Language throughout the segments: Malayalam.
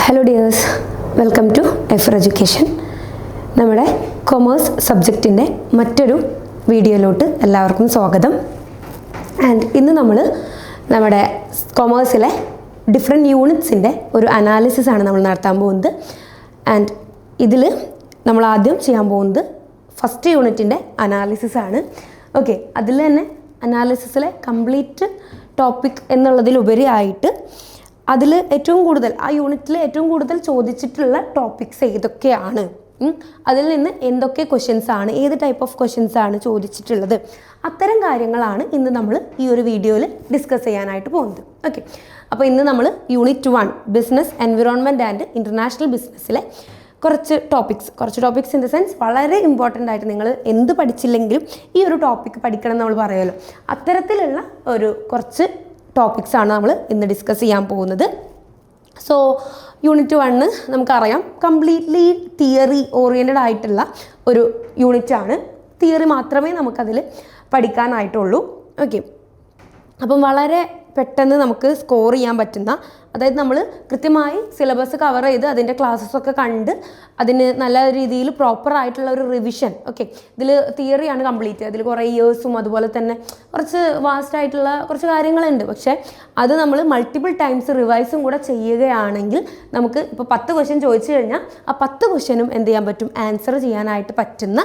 Hello dears, welcome to Aifer Education. നമ്മുടെ കൊമേഴ്സ് സബ്ജക്റ്റിൻ്റെ മറ്റൊരു വീഡിയോയിലോട്ട് എല്ലാവർക്കും സ്വാഗതം. ആൻഡ് ഇന്ന് നമ്മൾ നമ്മുടെ കൊമേഴ്സിലെ ഡിഫറെൻറ്റ് യൂണിറ്റ്സിൻ്റെ ഒരു അനാലിസിസ് ആണ് നമ്മൾ നടത്താൻ പോകുന്നത്. ആൻഡ് ഇതിൽ നമ്മൾ ആദ്യം ചെയ്യാൻ പോകുന്നത് ഫസ്റ്റ് യൂണിറ്റിൻ്റെ അനാലിസിസ് ആണ്. ഓക്കെ, അതിൽ തന്നെ അനാലിസിസിലെ കംപ്ലീറ്റ് ടോപ്പിക് എന്നുള്ളതിലുപരിയായിട്ട് അതിൽ ഏറ്റവും കൂടുതൽ ആ യൂണിറ്റിൽ ഏറ്റവും കൂടുതൽ ചോദിച്ചിട്ടുള്ള ടോപ്പിക്സ് ഏതൊക്കെയാണ്, അതിൽ നിന്ന് എന്തൊക്കെ ക്വസ്റ്റ്യൻസ് ആണ്, ഏത് ടൈപ്പ് ഓഫ് ക്വസ്റ്റ്യൻസ് ആണ് ചോദിച്ചിട്ടുള്ളത്, അത്തരം കാര്യങ്ങളാണ് ഇന്ന് നമ്മൾ ഈ ഒരു വീഡിയോയിൽ ഡിസ്കസ് ചെയ്യാനായിട്ട് പോകുന്നത്. ഓക്കെ, അപ്പോൾ ഇന്ന് നമ്മൾ unit 1 business environment and international ബിസിനസ്സിലെ കുറച്ച് ടോപ്പിക്സ് ഇൻ ദ സെൻസ് വളരെ ഇമ്പോർട്ടൻ്റ് ആയിട്ട് നിങ്ങൾ എന്ത് പഠിച്ചില്ലെങ്കിലും ഈ ഒരു ടോപ്പിക്ക് പഠിക്കണം എന്ന് നമ്മൾ പറയുമല്ലോ, അത്തരത്തിലുള്ള ഒരു കുറച്ച് ടോപ്പിക്സ് ആണ് നമ്മൾ ഇന്ന് ഡിസ്കസ് ചെയ്യാൻ പോകുന്നത്. സോ യൂണിറ്റ് 1 നമുക്കറിയാം കംപ്ലീറ്റ്ലി തിയറി ഓറിയൻറ്റഡ് ആയിട്ടുള്ള ഒരു യൂണിറ്റാണ്. തിയറി മാത്രമേ നമുക്കതിൽ പഠിക്കാനായിട്ടുള്ളൂ. ഓക്കെ, അപ്പം വളരെ പെട്ടെന്ന് നമുക്ക് സ്കോർ ചെയ്യാൻ പറ്റുന്ന, അതായത് നമ്മൾ കൃത്യമായി സിലബസ് കവർ ചെയ്ത് അതിൻ്റെ ക്ലാസ്സസൊക്കെ കണ്ട് അതിന് നല്ല രീതിയിൽ പ്രോപ്പറായിട്ടുള്ള ഒരു റിവിഷൻ. ഓക്കെ, ഇതിൽ തിയറിയാണ് കംപ്ലീറ്റ്, അതിൽ കുറേ ഇയേഴ്സും അതുപോലെ തന്നെ കുറച്ച് വാസ്റ്റായിട്ടുള്ള കുറച്ച് കാര്യങ്ങളുണ്ട്. പക്ഷേ അത് നമ്മൾ മൾട്ടിപ്പിൾ ടൈംസ് റിവൈസും കൂടെ ചെയ്യുകയാണെങ്കിൽ നമുക്ക് ഇപ്പോൾ 10 ക്വസ്റ്റ്യൻ ചോദിച്ചു കഴിഞ്ഞാൽ ആ 10 ക്വസ്റ്റ്യനും എന്ത് ചെയ്യാൻ പറ്റും, ആൻസർ ചെയ്യാനായിട്ട് പറ്റുന്ന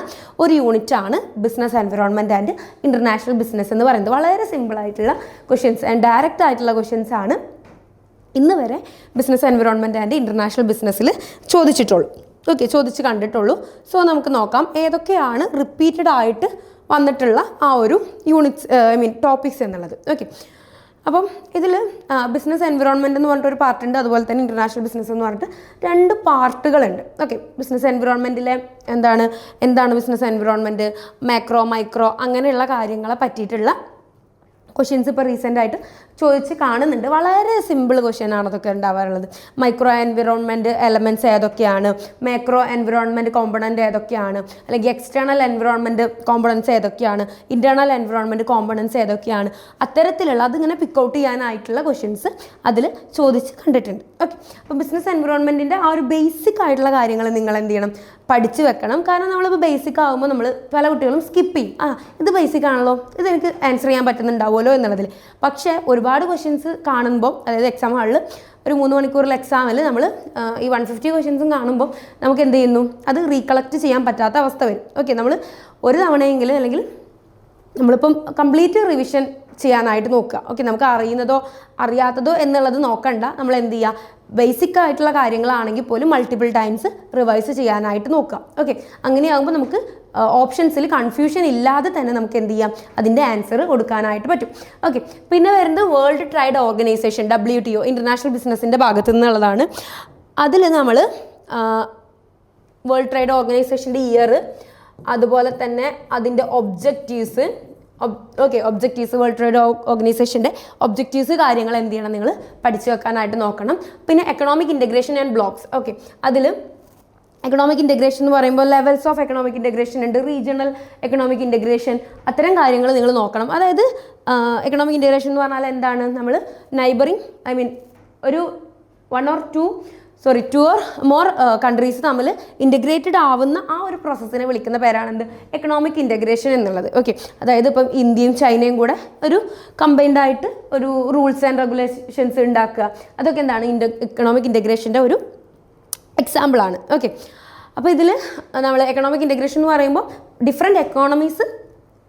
ഒരു യൂണിറ്റാണ് business environment and international business എന്ന് പറയുന്നത്. വളരെ സിമ്പിളായിട്ടുള്ള ക്വസ്റ്റ്യൻസ് ആൻഡ് ഡയറക്റ്റ് ആയിട്ടുള്ള ക്വസ്റ്റ്യൻസ് ആണ് ഇന്ന് വരെ ബിസിനസ് എൻവിറോൺമെൻറ്റ് ആൻഡ് ഇൻ്റർനാഷണൽ ബിസിനസ്സിൽ ചോദിച്ചിട്ടുള്ളൂ. ഓക്കെ, ചോദിച്ച് കണ്ടിട്ടുള്ളൂ. സോ നമുക്ക് നോക്കാം ഏതൊക്കെയാണ് റിപ്പീറ്റഡ് ആയിട്ട് വന്നിട്ടുള്ള ആ ഒരു യൂണിറ്റ്സ് ടോപ്പിക്സ് എന്നുള്ളത്. ഓക്കെ, അപ്പം ഇതിൽ ബിസിനസ് എൻവിറോൺമെൻറ്റ് എന്ന് പറഞ്ഞിട്ടൊരു പാർട്ടുണ്ട്, അതുപോലെ തന്നെ ഇൻ്റർനാഷണൽ ബിസിനസ് എന്ന് പറഞ്ഞിട്ട് 2 പാർട്ടുകളുണ്ട്. ഓക്കെ, ബിസിനസ് എൻവിറോൺമെൻറ്റിലെ എന്താണ് ബിസിനസ് എൻവിറോൺമെൻറ്റ്, മാക്രോ മൈക്രോ അങ്ങനെയുള്ള കാര്യങ്ങളെ പറ്റിയിട്ടുള്ള ക്വസ്റ്റ്യൻസ് ഇപ്പോൾ റീസെൻ്റ് ആയിട്ട് ചോദിച്ച് കാണുന്നുണ്ട്. വളരെ സിമ്പിൾ ക്വസ്റ്റ്യൻ ആണ് അതൊക്കെ ഉണ്ടാവാറുള്ളത്. മൈക്രോ എൻവിറോൺമെൻറ്റ് എലമെൻറ്റ്സ് ഏതൊക്കെയാണ്, മാക്രോ എൻവിറോൺമെൻറ്റ് കോമ്പണൻറ്റ് ഏതൊക്കെയാണ്, അല്ലെങ്കിൽ എക്സ്റ്റേണൽ എൻവിറോൺമെൻറ്റ് കോമ്പണൻസ് ഏതൊക്കെയാണ്, ഇൻറ്റേർണൽ എൻവിറോൺമെൻറ്റ് കോമ്പണൻസ് ഏതൊക്കെയാണ്, അത്തരത്തിലുള്ള അതിങ്ങനെ പിക്കൗട്ട് ചെയ്യാനായിട്ടുള്ള ക്വസ്റ്റ്യൻസ് അതിൽ ചോദിച്ച് കണ്ടിട്ടുണ്ട്. ഓക്കെ, അപ്പോൾ ബിസിനസ് എൻവിറോൺമെൻറ്റിൻ്റെ ആ ഒരു ബേസിക് ആയിട്ടുള്ള കാര്യങ്ങൾ നിങ്ങൾ എന്ത് ചെയ്യണം, പഠിച്ചു വെക്കണം. കാരണം നമ്മളിപ്പോൾ ബേസിക് ആകുമ്പോൾ നമ്മൾ പല കുട്ടികളും സ്കിപ്പ് ചെയ്യും. ഇത് ബേസിക് ആണല്ലോ, ഇതെനിക്ക് ആൻസർ ചെയ്യാൻ പറ്റുന്നുണ്ടാവുമല്ലോ എന്നുള്ളതിൽ. പക്ഷേ ഒരുപാട് ക്വസ്റ്റ്യൻസ് കാണുമ്പോൾ, അതായത് എക്സാം ഹാളിൽ ഒരു 3 മണിക്കൂറിൽ എക്സാമിൽ നമ്മൾ ഈ 150 ക്വസ്റ്റ്യൻസും കാണുമ്പോൾ നമുക്ക് എന്ത് ചെയ്യുന്നു, അത് റീകളക്ട് ചെയ്യാൻ പറ്റാത്ത അവസ്ഥ വരും. ഓക്കെ, നമ്മൾ ഒരു തവണയെങ്കിലും അല്ലെങ്കിൽ നമ്മളിപ്പം കംപ്ലീറ്റ് റിവിഷൻ ചെയ്യാനായിട്ട് നോക്കുക. ഓക്കെ, നമുക്ക് അറിയുന്നതോ അറിയാത്തതോ എന്നുള്ളത് നോക്കണ്ട, നമ്മൾ എന്ത് ചെയ്യുക, ബേസിക് ആയിട്ടുള്ള കാര്യങ്ങളാണെങ്കിൽ പോലും മൾട്ടിപ്പിൾ ടൈംസ് റിവൈസ് ചെയ്യാനായിട്ട് നോക്കുക. ഓക്കെ, അങ്ങനെയാകുമ്പോൾ നമുക്ക് ഓപ്ഷൻസിൽ കൺഫ്യൂഷൻ ഇല്ലാതെ തന്നെ നമുക്ക് എന്ത് ചെയ്യാം, അതിൻ്റെ ആൻസർ കൊടുക്കാനായിട്ട് പറ്റും. ഓക്കെ, പിന്നെ വരുന്നത് world trade organisation WTO international ബിസിനസ്സിൻ്റെ ഭാഗത്തു നിന്നുള്ളതാണ്. അതിൽ നമ്മൾ വേൾഡ് ട്രേഡ് ഓർഗനൈസേഷൻ്റെ ഇയർ, അതുപോലെ തന്നെ അതിൻ്റെ ഒബ്ജക്റ്റീവ്സ്, വേൾഡ് ട്രേഡ് ഓർഗനൈസേഷൻ്റെ ഒബ്ജക്റ്റീവ്സ് കാര്യങ്ങൾ എന്ത് ചെയ്യണം, നിങ്ങൾ പഠിച്ചു വെക്കാനായിട്ട് നോക്കണം. പിന്നെ economic integration and blocks. Okay, അതിൽ എക്കണോമിക് ഇൻ്റഗ്രേഷൻ എന്ന് പറയുമ്പോൾ ലെവൽസ് ഓഫ് എക്കണോമിക് ഇൻ്റഗ്രേഷൻ ഉണ്ട്, റീജിയണൽ എക്കണോമിക് ഇൻ്റഗ്രേഷൻ, അത്തരം കാര്യങ്ങൾ നിങ്ങൾ നോക്കണം. അതായത് എക്കണോമിക് ഇൻ്റഗ്രേഷൻ എന്ന് പറഞ്ഞാൽ എന്താണ്, നമ്മൾ നൈബറിങ് ഒരു 2 or more കൺട്രീസ് തമ്മിൽ ഇൻ്റഗ്രേറ്റഡ് ആവുന്ന ആ ഒരു പ്രോസസ്സിനെ വിളിക്കുന്ന പേരാണെന്ത്, എക്കണോമിക് ഇൻ്റഗ്രേഷൻ എന്നുള്ളത്. ഓക്കെ, അതായത് ഇപ്പം ഇന്ത്യയും ചൈനയും കൂടെ ഒരു കമ്പൈൻഡ് ആയിട്ട് ഒരു റൂൾസ് ആൻഡ് റെഗുലേഷൻസ് ഉണ്ടാക്കുക, അതൊക്കെ എന്താണ് എക്കണോമിക് ഇൻ്റഗ്രേഷൻ്റെ ഒരു എക്സാമ്പിളാണ്. ഓക്കെ, അപ്പോൾ ഇതിൽ നമ്മൾ എക്കണോമിക് ഇൻ്റഗ്രേഷൻ എന്ന് പറയുമ്പോൾ ഡിഫറെൻറ്റ് എക്കോണമീസ്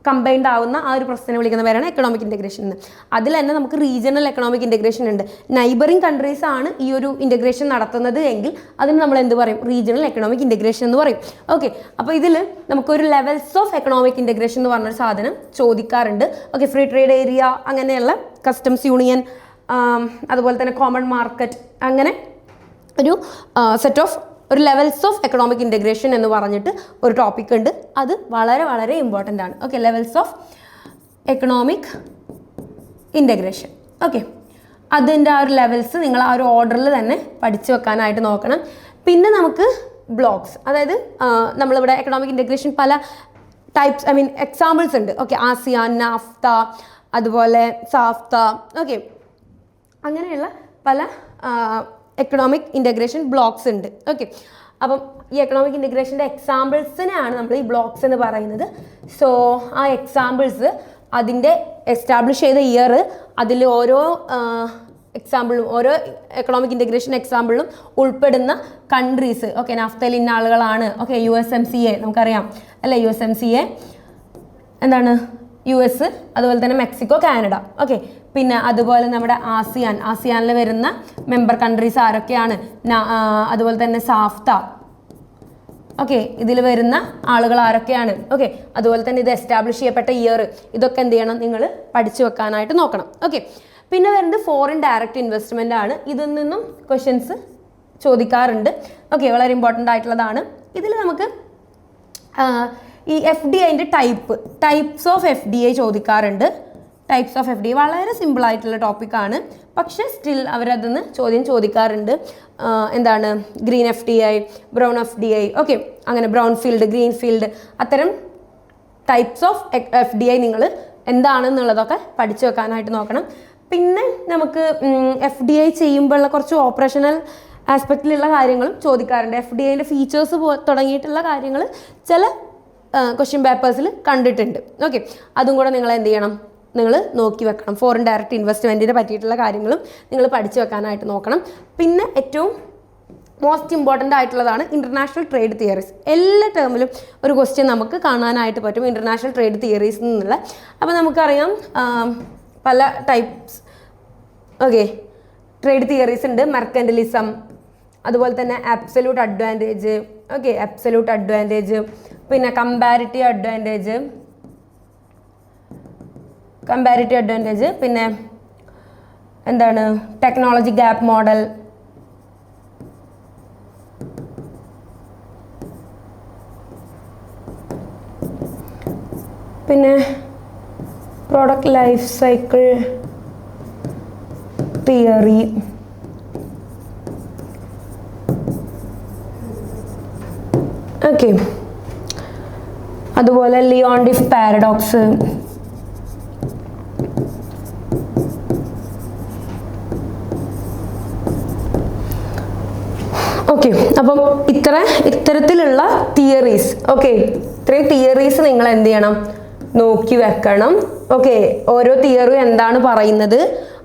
കമ്പൈൻഡ് ആവുന്ന ആ ഒരു പ്രോസസ്സിനെ വിളിക്കുന്ന പേരാണ് എക്കണോമിക് ഇൻ്റഗ്രേഷൻ എന്ന്. അതിൽ തന്നെ നമുക്ക് റീജിയണൽ എക്കണോമിക് ഇൻ്റഗ്രേഷൻ ഉണ്ട്. നൈബറിങ് കൺട്രീസ് ആണ് ഈ ഒരു ഇൻ്റഗ്രേഷൻ നടത്തുന്നത് എങ്കിൽ അതിന് നമ്മൾ എന്ത് പറയും, റീജിയണൽ എക്കണോമിക് ഇൻ്റഗ്രേഷൻ എന്ന് പറയും. ഓക്കെ, അപ്പോൾ ഇതിൽ നമുക്കൊരു ലെവൽസ് ഓഫ് എക്കണോമിക് ഇൻ്റഗ്രേഷൻ എന്ന് പറഞ്ഞൊരു സാധനം ചോദിക്കാറുണ്ട്. ഓക്കെ, ഫ്രീ ട്രേഡ് ഏരിയ, അങ്ങനെയുള്ള കസ്റ്റംസ് യൂണിയൻ, അതുപോലെ തന്നെ കോമൺ മാർക്കറ്റ്, അങ്ങനെ ഒരു സെറ്റ് ഓഫ് ഒരു ലെവൽസ് ഓഫ് എക്കണോമിക് ഇൻ്റഗ്രേഷൻ എന്ന് പറഞ്ഞിട്ട് ഒരു ടോപ്പിക് ഉണ്ട്. അത് വളരെ വളരെ ഇമ്പോർട്ടൻ്റ് ആണ്. Okay, levels of economic integration. Okay, അതിൻ്റെ ആ ഒരു ലെവൽസ് നിങ്ങൾ ആ ഒരു ഓർഡറിൽ തന്നെ പഠിച്ചു വെക്കാനായിട്ട് നോക്കണം. പിന്നെ നമുക്ക് ബ്ലോക്സ്, അതായത് നമ്മളിവിടെ എക്കണോമിക് ഇൻ്റഗ്രേഷൻ പല ടൈപ്സ് എക്സാമ്പിൾസ് ഉണ്ട്. ഓക്കെ, ആസിയാൻ, നാഫ്ത, അതുപോലെ സാഫ്ത, ഓക്കെ, അങ്ങനെയുള്ള പല എക്കണോമിക് ഇൻ്റഗ്രേഷൻ ബ്ലോക്സ് ഉണ്ട്. ഓക്കെ, അപ്പം ഈ എക്കണോമിക് ഇൻ്റഗ്രേഷൻ്റെ എക്സാമ്പിൾസിനാണ് നമ്മൾ ഈ ബ്ലോക്സ് എന്ന് പറയുന്നത്. സോ ആ എക്സാമ്പിൾസ് അതിൻ്റെ എസ്റ്റാബ്ലിഷ് ചെയ്ത ഇയർ, അതിൽ ഓരോ എക്സാമ്പിളും ഓരോ എക്കണോമിക് ഇൻ്റഗ്രേഷൻ എക്സാമ്പിളും ഉൾപ്പെടുന്ന കൺട്രീസ്. ഓക്കെ, നാഫ്തയിൽ ഇന്ന ആളുകളാണ്. ഓക്കെ, USMCA നമുക്കറിയാം അല്ലേ, USMCA എന്താണ്, US, അതുപോലെ തന്നെ മെക്സിക്കോ, കാനഡ. ഓക്കെ, പിന്നെ അതുപോലെ നമ്മുടെ ആസിയാനിൽ വരുന്ന മെമ്പർ കൺട്രീസ് ആരൊക്കെയാണ്, അതുപോലെ തന്നെ സാഫ്ത. ഓക്കെ, ഇതിൽ വരുന്ന ആളുകൾ ആരൊക്കെയാണ്. ഓക്കെ, അതുപോലെ തന്നെ ഇത് എസ്റ്റാബ്ലിഷ് ചെയ്യപ്പെട്ട ഇയർ, ഇതൊക്കെ എന്ത് ചെയ്യണം, നിങ്ങൾ പഠിച്ചു വെക്കാനായിട്ട് നോക്കണം. ഓക്കെ, പിന്നെ വരുന്നത് ഫോറിൻ ഡയറക്റ്റ് ഇൻവെസ്റ്റ്മെൻ്റ് ആണ്. ഇതിൽ നിന്നും ക്വസ്റ്റ്യൻസ് ചോദിക്കാറുണ്ട്. ഓക്കെ, വളരെ ഇമ്പോർട്ടൻ്റ് ആയിട്ടുള്ളതാണ്. ഇതിൽ നമുക്ക് ഈ FDIൻ്റെ ടൈപ്സ് ഓഫ് FDI ചോദിക്കാറുണ്ട്. ടൈപ്സ് ഓഫ് FDI വളരെ സിമ്പിളായിട്ടുള്ള ടോപ്പിക്കാണ്, പക്ഷേ സ്റ്റിൽ അവരതിന്ന് ചോദിക്കാറുണ്ട്. എന്താണ് green FDI, brown FDI. Okay, അങ്ങനെ ബ്രൗൺ ഫീൽഡ്, ഗ്രീൻ ഫീൽഡ്, അത്തരം ടൈപ്സ് ഓഫ് FDI നിങ്ങൾ എന്താണെന്നുള്ളതൊക്കെ പഠിച്ചു വെക്കാനായിട്ട് നോക്കണം. പിന്നെ നമുക്ക് FDI ചെയ്യുമ്പോഴുള്ള കുറച്ച് ഓപ്പറേഷണൽ ആസ്പെക്റ്റിലുള്ള കാര്യങ്ങളും ചോദിക്കാറുണ്ട്. FDIൻ്റെ ഫീച്ചേഴ്സ് തുടങ്ങിയിട്ടുള്ള കാര്യങ്ങൾ ചില ക്വസ്റ്റ്യൻ പേപ്പേഴ്സിൽ കണ്ടിട്ടുണ്ട്. ഓക്കെ, അതും കൂടെ നിങ്ങൾ എന്ത് ചെയ്യണം, നിങ്ങൾ നോക്കി വെക്കണം. ഫോറിൻ ഡയറക്റ്റ് ഇൻവെസ്റ്റ്മെൻറ്റിനെ പറ്റിയിട്ടുള്ള കാര്യങ്ങളും നിങ്ങൾ പഠിച്ചു വെക്കാനായിട്ട് നോക്കണം. പിന്നെ ഏറ്റവും മോസ്റ്റ് ഇമ്പോർട്ടൻ്റ് ആയിട്ടുള്ളതാണ് ഇൻ്റർനാഷണൽ ട്രേഡ് തിയറീസ്. എല്ലാ ടേമിലും ഒരു ക്വസ്റ്റ്യൻ നമുക്ക് കാണാനായിട്ട് പറ്റും ഇൻ്റർനാഷണൽ ട്രേഡ് തിയറീസ് എന്നുള്ള. അപ്പോൾ നമുക്കറിയാം പല ടൈപ്സ്. ഓക്കെ, ട്രേഡ് തിയറീസ് ഉണ്ട്. മെർക്കൻറ്റലിസം, അതുപോലെ തന്നെ absolute advantage. Okay, absolute advantage, പിന്നെ കമ്പാരിറ്റീവ് അഡ്വാൻറ്റേജ്, പിന്നെ എന്താണ് ടെക്നോളജി ഗ്യാപ്പ് മോഡൽ. പിന്നെ product life cycle theory. Okay, അതുപോലെ ലിയോണ്ടിഫ് പാരഡോക്സ്. ഓക്കെ, അപ്പം ഇത്തരത്തിലുള്ള തിയറീസ്. ഓക്കെ, ഇത്രയും തിയറീസ് നിങ്ങൾ എന്ത് ചെയ്യണം, നോക്കി വെക്കണം. ഓക്കെ, ഓരോ തിയറിയും എന്താണ് പറയുന്നത്,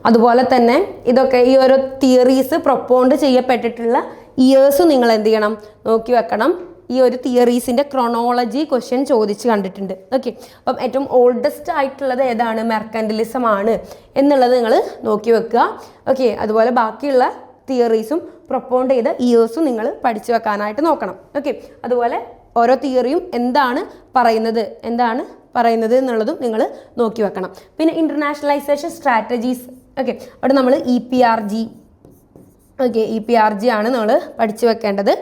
അതുപോലെ തന്നെ ഇതൊക്കെ ഈ ഓരോ തിയറീസ് പ്രൊപ്പോണ്ട് ചെയ്യപ്പെട്ടിട്ടുള്ള ഇയേഴ്സ് നിങ്ങൾ എന്ത് ചെയ്യണം, നോക്കി വെക്കണം. ഈ ഒരു തിയറീസിൻ്റെ ക്രോണോളജി ക്വസ്റ്റ്യൻ ചോദിച്ച് കണ്ടിട്ടുണ്ട്. ഓക്കെ, അപ്പം ഏറ്റവും ഓൾഡസ്റ്റ് ആയിട്ടുള്ളത് ഏതാണ്, മെർക്കൻറ്റലിസം ആണ് എന്നുള്ളത് നിങ്ങൾ നോക്കി വെക്കുക. ഓക്കെ, അതുപോലെ ബാക്കിയുള്ള തിയറീസും പ്രൊപ്പോണ്ട് ചെയ്ത ഇയേഴ്സും നിങ്ങൾ പഠിച്ചു വെക്കാനായിട്ട് നോക്കണം. ഓക്കെ, അതുപോലെ ഓരോ തിയറിയും എന്താണ് പറയുന്നത് എന്നുള്ളതും നിങ്ങൾ നോക്കി വെക്കണം. പിന്നെ ഇൻ്റർനാഷണലൈസേഷൻ സ്ട്രാറ്റജീസ്. ഓക്കെ, അവിടെ നമ്മൾ EPRG. ഓക്കെ, EPRG ആണ് നമ്മൾ പഠിച്ചു വെക്കേണ്ടത്.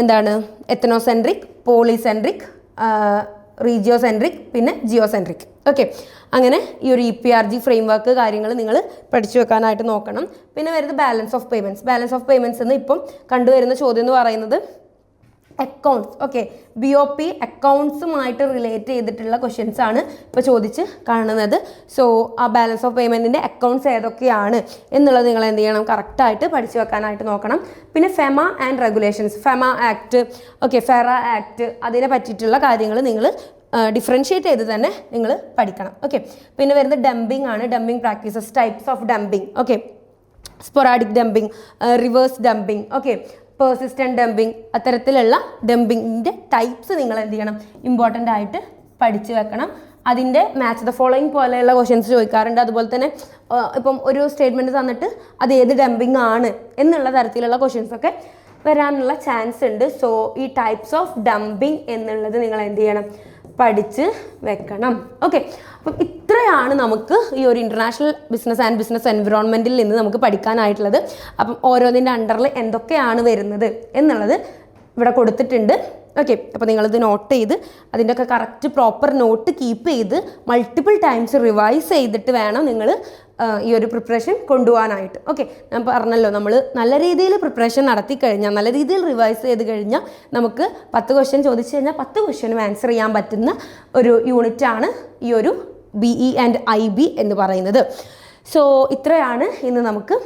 എന്താണ് എത്തനോസെൻട്രിക്, പോളിസെൻട്രിക്, റീജിയോസെൻട്രിക്, പിന്നെ ജിയോസെൻട്രിക്. ഓക്കെ, അങ്ങനെ ഈ ഒരു EPRG ഫ്രെയിംവർക്ക് കാര്യങ്ങൾ നിങ്ങൾ പഠിച്ചു വെക്കാനായിട്ട് നോക്കണം. പിന്നെ വരുന്നത് ബാലൻസ് ഓഫ് പേയ്മെൻറ്റ്സ് എന്ന് ഇപ്പം കണ്ടുവരുന്ന ചോദ്യം എന്ന് പറയുന്നത് അക്കൗണ്ട്സ്. ഓക്കെ, BOP അക്കൗണ്ട്സുമായിട്ട് റിലേറ്റ് ചെയ്തിട്ടുള്ള ക്വസ്റ്റ്യൻസ് ആണ് ഇപ്പോൾ ചോദിച്ച് കാണുന്നത്. സോ ആ ബാലൻസ് ഓഫ് പേയ്മെൻറ്റിൻ്റെ അക്കൗണ്ട്സ് ഏതൊക്കെയാണ് എന്നുള്ളത് നിങ്ങൾ എന്ത് ചെയ്യണം, കറക്റ്റായിട്ട് പഠിച്ചു വെക്കാനായിട്ട് നോക്കണം. പിന്നെ FEMA and regulations, FEMA act, okay, FERA act, അതിനെ പറ്റിയിട്ടുള്ള കാര്യങ്ങൾ നിങ്ങൾ ഡിഫറൻഷ്യേറ്റ് ചെയ്ത് തന്നെ നിങ്ങൾ പഠിക്കണം. ഓക്കെ, പിന്നെ വരുന്നത് ഡംപിങ് ആണ്. Dumping practices, types of dumping. Okay, sporadic dumping, reverse dumping, okay, persistent dumping, അത്തരത്തിലുള്ള ഡംപിങ്ങിൻ്റെ ടൈപ്സ് നിങ്ങൾ എന്ത് ചെയ്യണം, ഇമ്പോർട്ടൻ്റ് ആയിട്ട് പഠിച്ചു വെക്കണം. അതിൻ്റെ മാച്ച് ദ ഫോളോയിങ് പോലെയുള്ള ക്വസ്റ്റ്യൻസ് ചോദിക്കാറുണ്ട്. അതുപോലെ തന്നെ ഇപ്പം ഒരു സ്റ്റേറ്റ്മെൻറ്റ് തന്നിട്ട് അത് ഏത് ഡംപിങ് ആണ് എന്നുള്ള തരത്തിലുള്ള ക്വസ്റ്റ്യൻസൊക്കെ വരാനുള്ള ചാൻസ് ഉണ്ട്. സോ ഈ ടൈപ്സ് ഓഫ് ഡംപിങ് എന്നുള്ളത് നിങ്ങൾ എന്ത് ചെയ്യണം, പഠിച്ച് വെക്കണം. ഓക്കെ, അപ്പം ഇത്രയാണ് നമുക്ക് ഈ ഒരു ഇൻ്റർനാഷണൽ ബിസിനസ് ആൻഡ് ബിസിനസ് എൻവിറോൺമെൻറ്റിൽ നിന്ന് നമുക്ക് പഠിക്കാനായിട്ടുള്ളത്. അപ്പം ഓരോന്നിൻ്റെ അണ്ടറിൽ എന്തൊക്കെയാണ് വരുന്നത് എന്നുള്ളത് ഇവിടെ കൊടുത്തിട്ടുണ്ട്. ഓക്കെ, അപ്പോൾ നിങ്ങളിത് നോട്ട് ചെയ്ത് അതിൻ്റെയൊക്കെ കറക്റ്റ് പ്രോപ്പർ നോട്ട് കീപ്പ് ചെയ്ത് മൾട്ടിപ്പിൾ ടൈംസ് റിവൈസ് ചെയ്തിട്ട് വേണം നിങ്ങൾ ഈ ഒരു പ്രിപ്പറേഷൻ കൊണ്ടുപോകാനായിട്ട്. ഓക്കെ, ഞാൻ പറഞ്ഞല്ലോ, നമ്മൾ നല്ല രീതിയിൽ പ്രിപ്പറേഷൻ നടത്തി കഴിഞ്ഞാൽ, നല്ല രീതിയിൽ റിവൈസ് ചെയ്ത് കഴിഞ്ഞാൽ നമുക്ക് 10 ക്വസ്റ്റ്യൻ ചോദിച്ചു കഴിഞ്ഞാൽ 10 ക്വസ്റ്റ്യനും ആൻസർ ചെയ്യാൻ പറ്റുന്ന ഒരു യൂണിറ്റാണ് ഈ ഒരു BE ആൻഡ് IB എന്ന് പറയുന്നത്. സോ ഇത്രയാണ് ഇന്ന് നമുക്ക്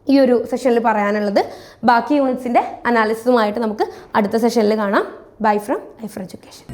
ഈ ഒരു സെഷനിൽ പറയാനുള്ളത്. ബാക്കി യൂണിറ്റ്സിൻ്റെ അനാലിസിസുമായിട്ട് നമുക്ക് അടുത്ത സെഷനിൽ കാണാം. Bye from Aifer education.